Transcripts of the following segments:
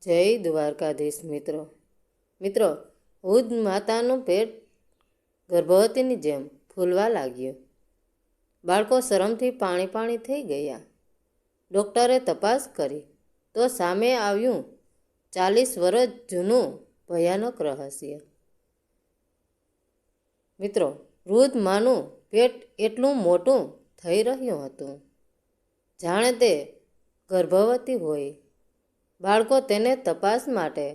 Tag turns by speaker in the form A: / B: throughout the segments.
A: જય દ્વારકાધીશ મિત્રો ઉદ માતાનું પેટ ગર્ભવતીની જેમ ફૂલવા લાગ્યું. બાળકો શરમથી પાણી થઈ ગયા. ડૉક્ટરે તપાસ કરી તો સામે આવ્યું 40 વર્ષ જૂનું ભયાનક રહસ્ય. મિત્રો, વૃદ્ધ માનું પેટ એટલું મોટું થઈ રહ્યું હતું જાણે તે ગર્ભવતી હોય. બાળકો તેને તપાસ માટે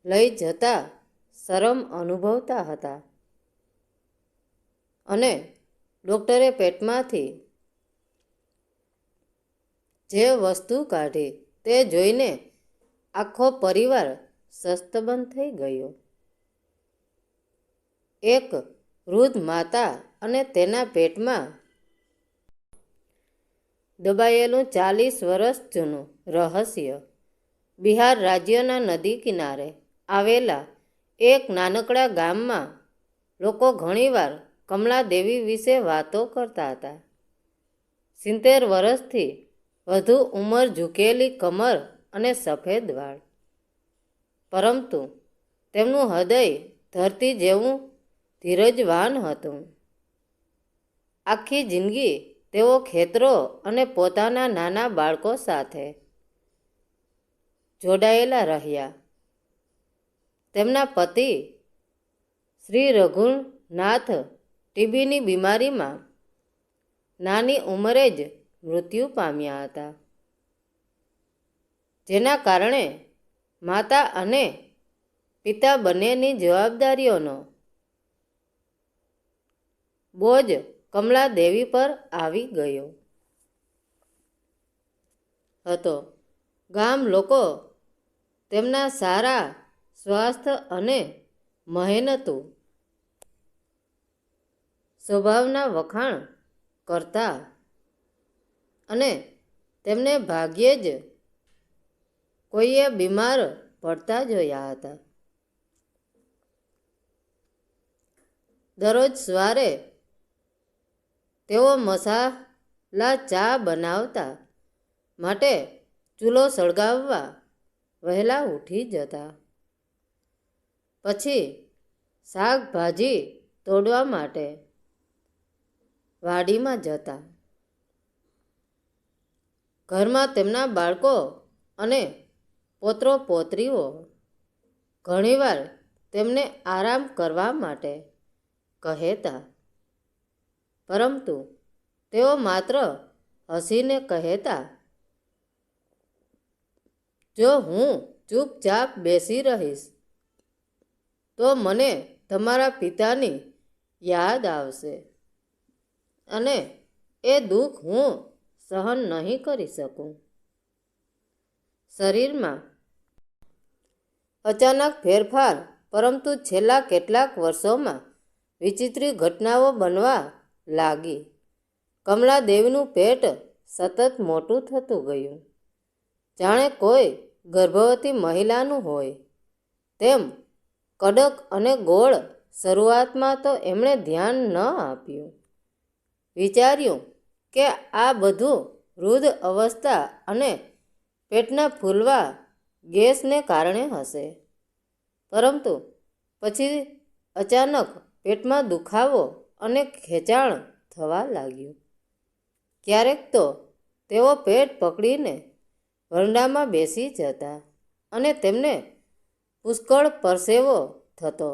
A: લઈ જતા શરમ અનુભવતા હતા અને ડૉક્ટરે પેટમાંથી જે વસ્તુ કાઢી તે જોઈને આખો પરિવાર સ્તબ્ધ થઈ ગયો. એક વૃદ્ધ માતા અને તેના પેટમાં દબાયેલું 40 વર્ષ જૂનું રહસ્ય. બિહાર રાજ્યના નદી કિનારે આવેલા એક નાનકડા ગામમાં લોકો ઘણીવાર કમલાદેવી વિશે વાતો કરતા હતા. 70 વર્ષથી વધુ ઉંમર, ઝૂકેલી કમર અને સફેદ વાળ. પરંતુ તેમનું હૃદય ધરતી જેવું ધીરજવાન હતું. આખી જિંદગી તેઓ ખેતરો અને પોતાના નાના બાળકો સાથે જોડાયેલા રહ્યા. તેમના પતિ શ્રી રઘુનાથ ટીબીની બીમારીમાં નાની ઉંમરે જ મૃત્યુ પામ્યા હતા, જેના કારણે માતા અને પિતા બંનેની જવાબદારીઓનો બોજ કમલાદેવી પર આવી ગયો હતો. ગામ લોકો તેમના સારા સ્વાસ્થ્ય અને મહેનતુ સ્વભાવના વખાણ કરતા અને તેમને ભાગ્યે જ કોઈએ બીમાર પડતા જોયા હતા. દરરોજ સવારે તેઓ મસાલા ચા બનાવતા માટે ચૂલો સળગાવવા વહેલા ઉઠી જતા. પછી શાકભાજી તોડવા માટે વાડીમાં જતા. ઘરમાં તેમના બાળકો અને પોત્રો પોત્રીઓ ઘણીવાર તેમને આરામ કરવા માટે કહેતા, પરંતુ તેઓ માત્ર હસીને કહેતા, જો હું ચૂપચાપ બેસી રહીશ તો મને તમારા પિતાની યાદ આવશે અને એ દુઃખ હું સહન નહીં કરી શકું. શરીરમાં અચાનક ફેરફાર, પરંતુ છેલ્લા કેટલાક વર્ષોમાં વિચિત્ર ઘટનાઓ બનવા લાગી. કમલાદેવીનું પેટ સતત મોટું થતું ગયું, જાણે કોઈ ગર્ભવતી મહિલાનું હોય તેમ. કડક અને ગોળ. શરૂઆતમાં તો એમણે ધ્યાન ન આપ્યું. વિચાર્યું કે આ બધું વૃદ્ધ અવસ્થા અને પેટના ફૂલવા ગેસને કારણે હશે. પરંતુ પછી અચાનક પેટમાં દુખાવો અને ખેંચાણ થવા લાગ્યું. ક્યારેક તો તેઓ પેટ પકડીને વરંડામાં બેસી જતા અને તેમને પુષ્કળ પરસેવો થતો.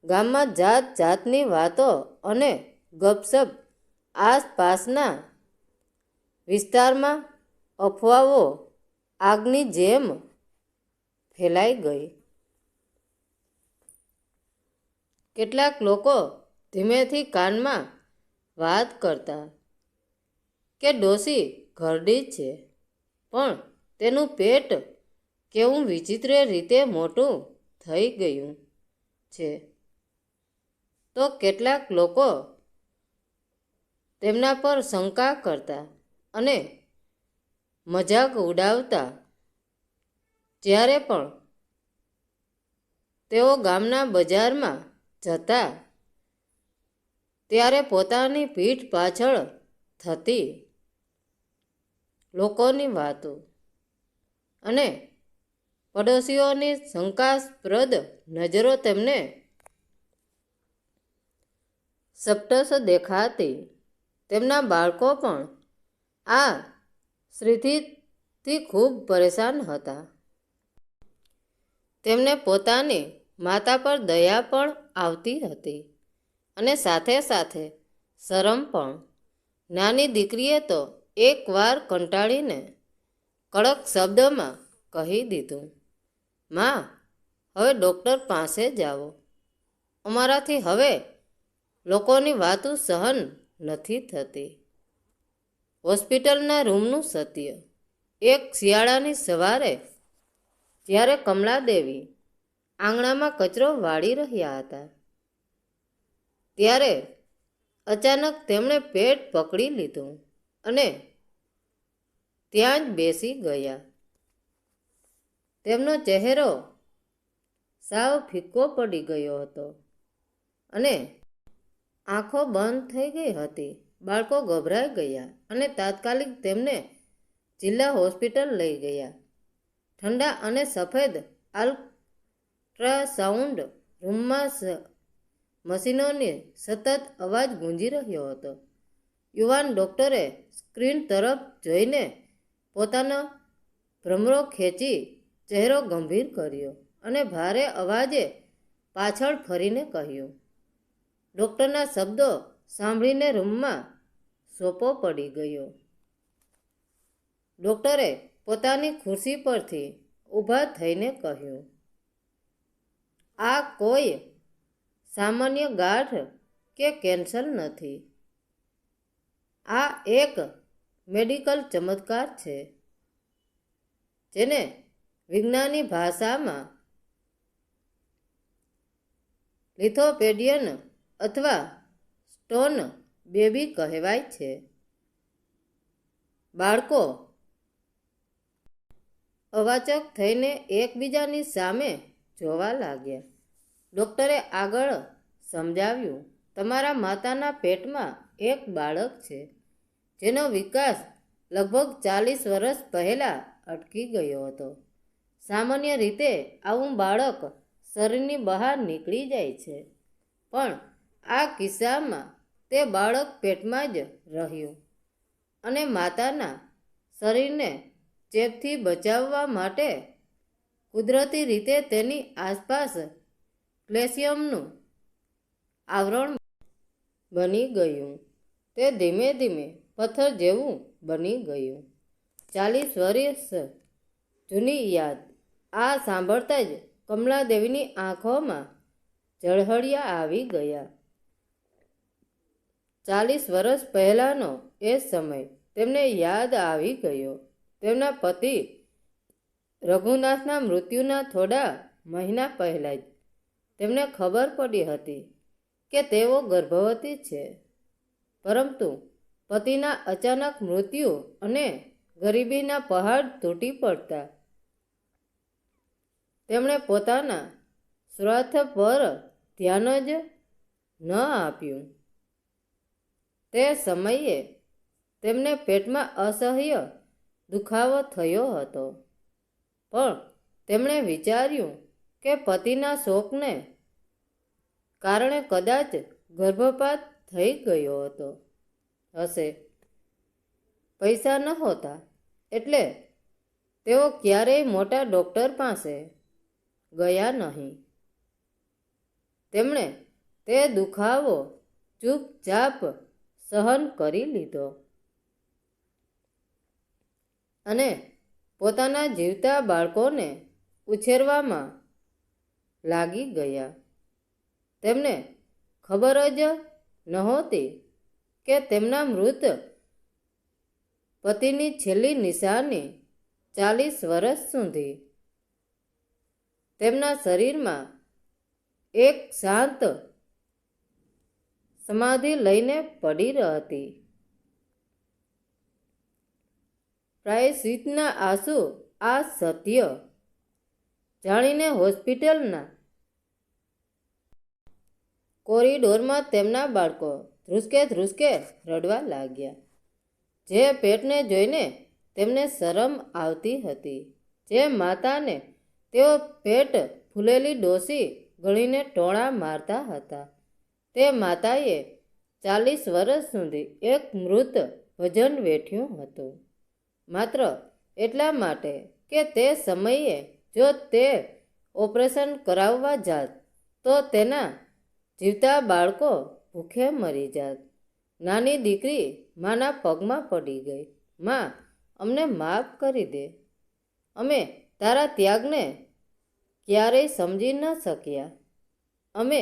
A: ગામમાં જાત જાતની વાતો અને ગપસપ. આસપાસના વિસ્તારમાં અફવાઓ આગની જેમ ફેલાઈ ગઈ. કેટલાક લોકો ધીમેથી કાનમાં વાત કરતા કે ડોશી ઘરડી છે, પણ તેનું પેટ કેવું વિચિત્ર રીતે મોટું થઈ ગયું છે. તો કેટલાક લોકો તેમના પર શંકા કરતા અને મજાક ઉડાવતા. જ્યારે પણ તેઓ ગામના બજારમાં જતા ત્યારે પોતાની પીઠ પાછળ થતી લોકોની વાતો અને પડોશીઓની શંકાસ્પદ નજરો તેમને સપટસ દેખાતી. તેમના બાળકો પણ આ સ્થિતિથી ખૂબ પરેશાન હતા. તેમને પોતાની માતા પર દયા પણ આવતી હતી અને સાથે સાથે શરમ પણ. નાની દીકરીએ તો એકવાર કંટાળીને કડક શબ્દમાં કહી દીધું, "માં, હવે ડૉક્ટર પાસે જાઓ. અમારાથી હવે લોકોની વાતો સહન નથી થતી." હોસ્પિટલના રૂમનું સત્ય. એક શિયાળાની સવારે જ્યારે કમલાદેવી આંગણામાં કચરો વાળી રહ્યા હતા, ત્યારે અચાનક તેમણે પેટ પકડી લીધું અને ત્યાં જ બેસી ગયા. તેમનો ચહેરો સાવ ફીકો પડી ગયો હતો અને આંખો બંધ થઈ ગઈ હતી. બાળકો ગભરાઈ ગયા અને તાત્કાલિક તેમને જિલ્લા હોસ્પિટલ લઈ ગયા. ઠંડા અને સફેદ અલ્ટ્રાસાઉન્ડ રૂમમાં મશીનોની સતત અવાજ ગુંજી રહ્યો હતો. યુવાન ડૉક્ટરે સ્ક્રીન તરફ જોઈને પોતાનો ભમરો ખેંચી ચહેરો ગંભીર કર્યો અને ભારે અવાજે પાછળ ફરીને કહ્યું. ડૉક્ટરના શબ્દો સાંભળીને રૂમમાં સોપો પડી ગયો. ડૉક્ટરે પોતાની ખુરશી પરથી ઊભા થઈને કહ્યું, "આ કોઈ સામાન્ય ગાંઠ કે કેન્સર નથી. આ એક મેડિકલ ચમત્કાર છે, જેને વિજ્ઞાની ભાષામાં લિથોપેડિયન અથવા સ્ટોન બેબી કહેવાય છે." બાળકો અવાચક થઈને એકબીજાની સામે જોવા લાગ્યા. ડૉક્ટરે આગળ સમજાવ્યું, "તમારા માતાના પેટમાં એક બાળક છે, જેનો વિકાસ લગભગ 40 વર્ષ પહેલાં અટકી ગયો હતો. સામાન્ય રીતે આવું બાળક શરીરની બહાર નીકળી જાય છે, પણ આ કિસ્સામાં તે બાળક પેટમાં જ રહ્યું અને માતાના શરીરને ચેપથી બચાવવા માટે કુદરતી રીતે તેની આસપાસ કેલ્શિયમનું આવરણ બની ગયું. તે ધીમે ધીમે પથ્થર જેવું બની ગયું." 40 વર્ષ જૂની યાદ. આ સાંભળતા જ કમલાદેવીની આંખોમાં ઝળહળિયા આવી ગયા. 40 વર્ષ પહેલાંનો એ સમય તેમને યાદ આવી ગયો. તેમના પતિ રઘુનાથના મૃત્યુના થોડા મહિના પહેલાં જ તેમને ખબર પડી હતી કે તેઓ ગર્ભવતી છે, પરંતુ પતિના અચાનક મૃત્યુ અને ગરીબીના પહાડ તૂટી પડતા તેમણે પોતાના સ્વાર્થ પર ધ્યાન જ ન આપ્યું. તે સમયે તેમને પેટમાં અસહ્ય દુખાવો થયો હતો, પણ તેમણે વિચાર્યું કે પતિના શોકને કારણે કદાચ ગર્ભપાત થઈ ગયો હશે. પૈસા નહોતા, એટલે તેઓ ક્યારેય મોટા ડૉક્ટર પાસે ગયા નહીં. તેમણે તે દુખાવો ચૂપચાપ સહન કરી લીધો અને પોતાના જીવતા બાળકોને ઉછેરવામાં લાગી ગયા. તેમને ખબર જ નહોતી કે તેમના મૃત પતિની છેલ્લી નિશાની 40 વર્ષ સુધી તેમના શરીરમાં એક શાંત સમાધિ લઈને પડી હતી. પ્રાયશ્ચિતના આંસુ. આ સત્ય જાણીને હોસ્પિટલના કોરિડોરમાં તેમના બાળકો ધ્રુસકે ધ્રુસકે રડવા લાગ્યા. જે પેટને જોઈને તેમને શરમ આવતી હતી, જે માતાને તેઓ પેટ ફૂલેલી ડોસી ગણીને ટોણા મારતા હતા. તે માતાએ 40 વર્ષ સુધી એક મૃત ભજન વેઠ્યું હતું, માત્ર એટલા માટે કે તે સમયે જો તે ઓપરેશન કરાવવા જાત તો તેના જીવતા બાળકો ભૂખે મરી જાત. નાની દીકરી માના પગમાં પડી ગઈ. માં, અમને માફ કરી દે. અમે તારા ત્યાગને ક્યારેય સમજી ન શક્યા. અમે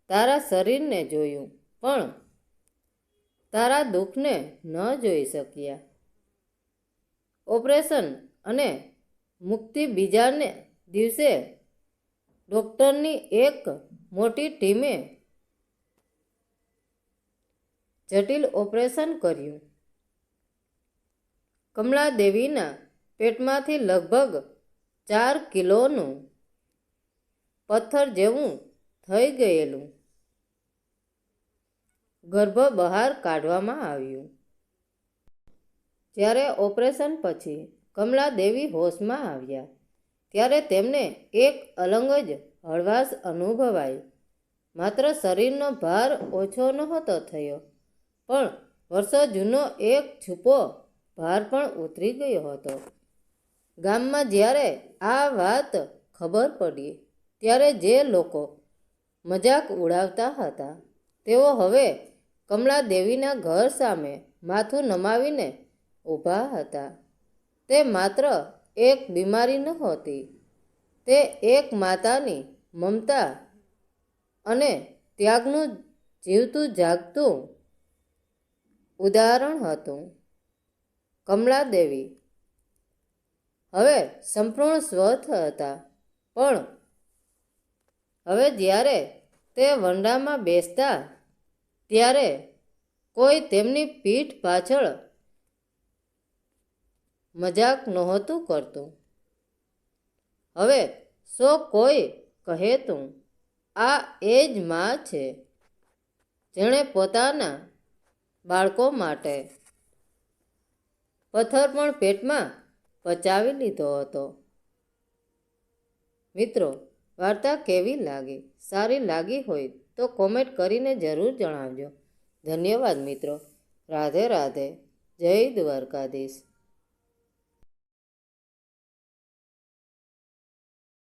A: તારા શરીરને જોયું પણ તારા દુઃખને ન જોઈ શક્યા. ઓપરેશન અને મુક્તિ બીજાને દિવસે ડૉક્ટરની એક મોટી ટીમે જટિલ ઓપરેશન કર્યું. કમલાદેવીના પેટમાંથી લગભગ 4 કિલોનું પથ્થર જેવું થઈ ગયેલું ગર્ભ બહાર કાઢવામાં આવ્યું. જ્યારે ઓપરેશન પછી કમલાદેવી હોશમાં આવ્યા ત્યારે તેમને એક અલગ જ હળવાશ અનુભવાઈ. માત્ર શરીરનો ભાર ઓછો નહોતો થયો, પણ વર્ષો જૂનો એક છૂપો ભાર પણ ઉતરી ગયો હતો. ગામમાં જ્યારે આ વાત ખબર પડી ત્યારે જે લોકો મજાક ઉડાવતા હતા તેઓ હવે કમલાદેવીના ઘર સામે માથું નમાવીને ઊભા હતા. તે માત્ર એક બીમારી નહોતી, તે એક માતાની મમતા અને ત્યાગનું જીવતું જાગતું ઉદાહરણ હતું. કમલાદેવી હવે સંપૂર્ણ સ્વસ્થ હતા, પણ હવે જ્યારે તે વંડામાં બેસતા ત્યારે કોઈ તેમની પીઠ પાછળ મજાક નહોતું કરતું. હવે કોઈ કહેતું, આ એ જ માં છે જેણે પોતાના બાળકો માટે પથ્થર પણ પેટમાં પચાવી લીધો હતો. મિત્રો, વાર્તા કેવી લાગી? સારી લાગી હોય તો કોમેન્ટ કરીને જરૂર જણાવજો. ધન્યવાદ મિત્રો. રાધે રાધે. જય દ્વારકાધીશ.